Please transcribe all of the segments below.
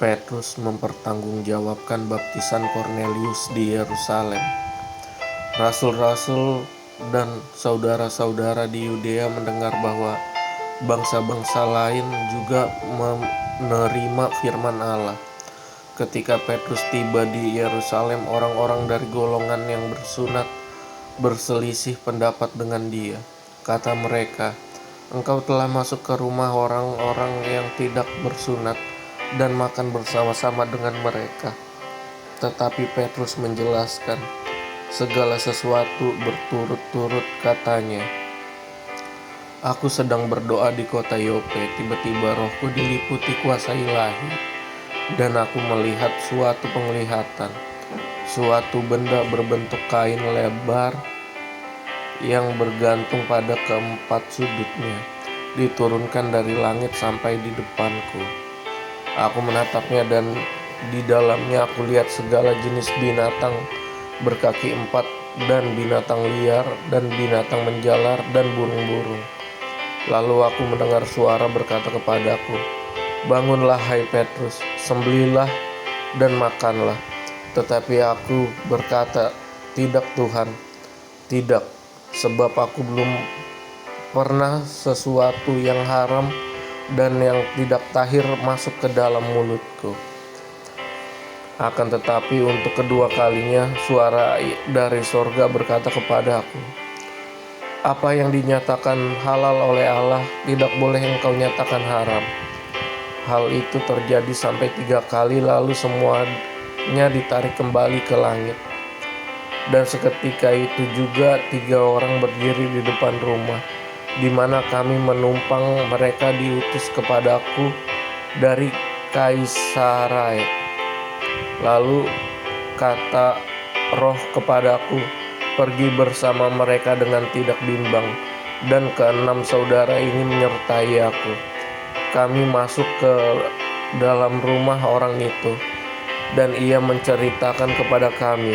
Petrus mempertanggungjawabkan baptisan Kornelius di Yerusalem. Rasul-rasul dan saudara-saudara di Yudea mendengar bahwa bangsa-bangsa lain juga menerima firman Allah. Ketika Petrus tiba di Yerusalem, orang-orang dari golongan yang bersunat berselisih pendapat dengan dia. Kata mereka, "Engkau telah masuk ke rumah orang-orang yang tidak bersunat dan makan bersama-sama dengan mereka." Tetapi Petrus menjelaskan segala sesuatu berturut-turut, katanya, "Aku sedang berdoa di kota Yope, tiba-tiba rohku diliputi kuasa ilahi, dan aku melihat suatu penglihatan, suatu benda berbentuk kain lebar yang bergantung pada keempat sudutnya, diturunkan dari langit sampai di depanku. Aku menatapnya dan di dalamnya aku lihat segala jenis binatang berkaki empat dan binatang liar dan binatang menjalar dan burung-burung. Lalu aku mendengar suara berkata kepadaku, 'Bangunlah hai Petrus, sembelihlah dan makanlah.' Tetapi aku berkata, 'Tidak Tuhan, tidak, sebab aku belum pernah sesuatu yang haram dan yang tidak tahir masuk ke dalam mulutku.' Akan tetapi untuk kedua kalinya suara dari sorga berkata kepadaku, 'Apa yang dinyatakan halal oleh Allah tidak boleh engkau nyatakan haram.' Hal itu terjadi sampai 3 kali, lalu semuanya ditarik kembali ke langit. Dan seketika itu juga 3 orang berdiri di depan rumah, di mana kami menumpang. Mereka diutus kepadaku dari Kaisarea. Lalu kata Roh kepadaku, 'Pergi bersama mereka dengan tidak bimbang.' Dan 6 saudara ini menyertai aku. Kami masuk ke dalam rumah orang itu, dan ia menceritakan kepada kami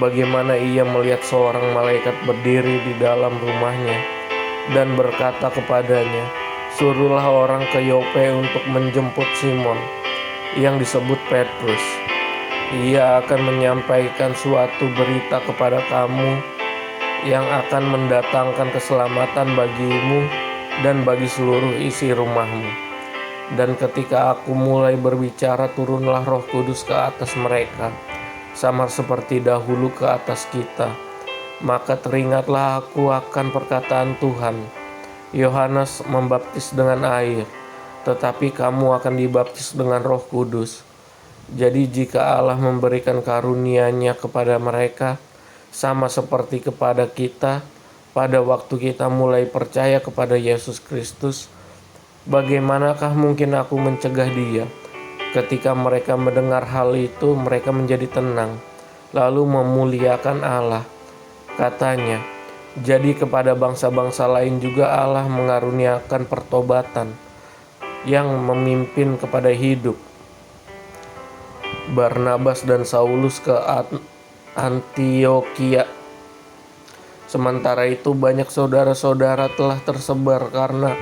bagaimana ia melihat seorang malaikat berdiri di dalam rumahnya dan berkata kepadanya, 'Suruhlah orang ke Yope untuk menjemput Simon yang disebut Petrus. Ia akan menyampaikan suatu berita kepada kamu yang akan mendatangkan keselamatan bagimu dan bagi seluruh isi rumahmu.' Dan ketika aku mulai berbicara, turunlah Roh Kudus ke atas mereka, sama seperti dahulu ke atas kita. Maka teringatlah aku akan perkataan Tuhan, 'Yohanes membaptis dengan air, tetapi kamu akan dibaptis dengan Roh Kudus.' Jadi jika Allah memberikan karunia-Nya kepada mereka, sama seperti kepada kita, pada waktu kita mulai percaya kepada Yesus Kristus, bagaimanakah mungkin aku mencegah dia?" Ketika mereka mendengar hal itu, mereka menjadi tenang, lalu memuliakan Allah. Katanya, "Jadi kepada bangsa-bangsa lain juga Allah mengaruniakan pertobatan yang memimpin kepada hidup." Barnabas dan Saulus ke Antiokhia. Sementara itu banyak saudara-saudara telah tersebar karena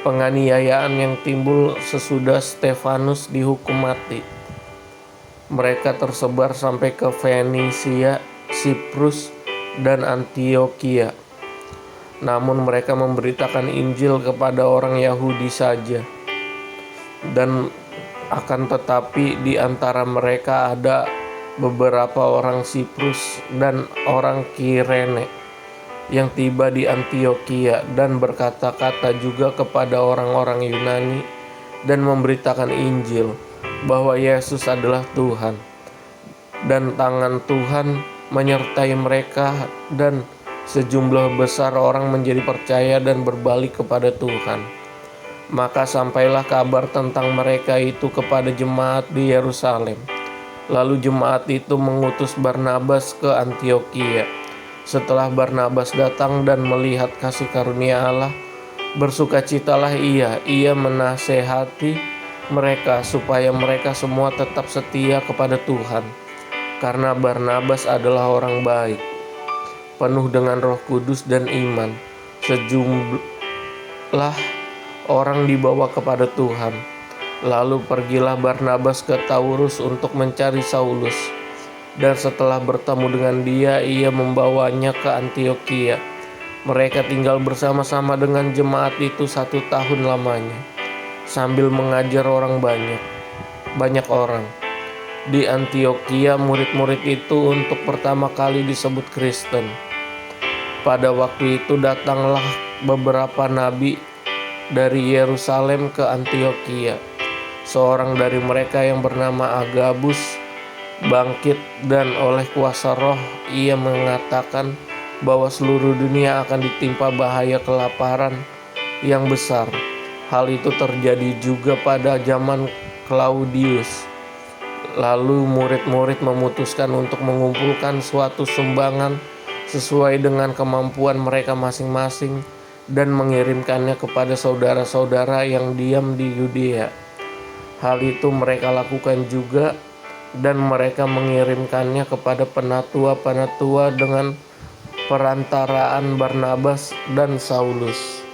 penganiayaan yang timbul sesudah Stefanus dihukum mati. Mereka tersebar sampai ke Fenisia, Siprus, dan Antiokhia. Namun mereka memberitakan Injil kepada orang Yahudi saja. Dan akan tetapi di antara mereka ada beberapa orang Siprus dan orang Kirene yang tiba di Antiokhia dan berkata-kata juga kepada orang-orang Yunani dan memberitakan Injil bahwa Yesus adalah Tuhan. Dan tangan Tuhan menyertai mereka, dan sejumlah besar orang menjadi percaya dan berbalik kepada Tuhan. Maka sampailah kabar tentang mereka itu kepada jemaat di Yerusalem. Lalu jemaat itu mengutus Barnabas ke Antiokhia. Setelah Barnabas datang dan melihat kasih karunia Allah, bersukacitalah ia menasehati mereka supaya mereka semua tetap setia kepada Tuhan, karena Barnabas adalah orang baik, penuh dengan Roh Kudus dan iman. Sejumlah orang dibawa kepada Tuhan. Lalu pergilah Barnabas ke Taurus untuk mencari Saulus, dan setelah bertemu dengan dia, ia membawanya ke Antiokhia. Mereka tinggal bersama-sama dengan jemaat itu 1 tahun lamanya, sambil mengajar banyak orang. Di Antiokhia, murid-murid itu untuk pertama kali disebut Kristen. Pada waktu itu datanglah beberapa nabi dari Yerusalem ke Antiokhia. Seorang dari mereka yang bernama Agabus bangkit, dan oleh kuasa roh ia mengatakan bahwa seluruh dunia akan ditimpa bahaya kelaparan yang besar. Hal itu terjadi juga pada zaman Claudius. Lalu murid-murid memutuskan untuk mengumpulkan suatu sumbangan sesuai dengan kemampuan mereka masing-masing dan mengirimkannya kepada saudara-saudara yang diam di Yudea. Hal itu mereka lakukan juga, dan mereka mengirimkannya kepada penatua-penatua dengan perantaraan Barnabas dan Saulus.